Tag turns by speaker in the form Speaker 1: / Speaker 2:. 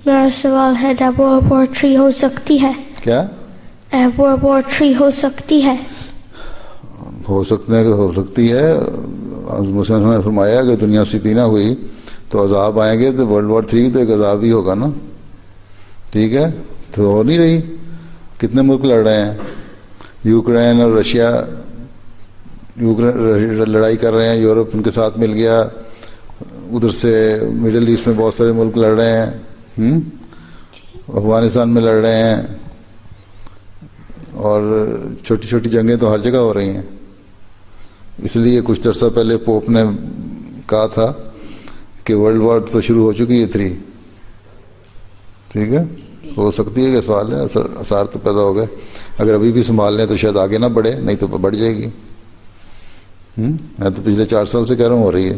Speaker 1: میرا سوال ہے World War III ہو سکتی ہے؟
Speaker 2: کیا
Speaker 1: World War III ہو سکتی ہے؟
Speaker 2: ہو سکتی ہے. حضرت موسیٰ نے فرمایا اگر دنیا سیتی نہ ہوئی تو عذاب آئیں گے، تو World War III تو ایک عذاب ہی ہوگا نا. ٹھیک ہے، تو ہو نہیں رہی. کتنے ملک لڑ رہے ہیں، یوکرین اور رشیا لڑائی کر رہے ہیں، یورپ ان کے ساتھ مل گیا، ادھر سے مڈل ایسٹ میں بہت سارے ملک لڑ رہے ہیں، افغانستان میں لڑ رہے ہیں، اور چھوٹی چھوٹی جنگیں تو ہر جگہ ہو رہی ہیں. اس لیے کچھ عرصہ پہلے پوپ نے کہا تھا کہ ورلڈ وار تو شروع ہو چکی ہے 3. ٹھیک ہے، ہو سکتی ہے کہ سوال ہے، آثار تو پیدا ہو گئے. اگر ابھی بھی سنبھال لیں تو شاید آگے نہ بڑھے، نہیں تو بڑھ جائے گی. میں تو پچھلے 4 سال سے کہہ رہا ہوں ہو رہی ہے.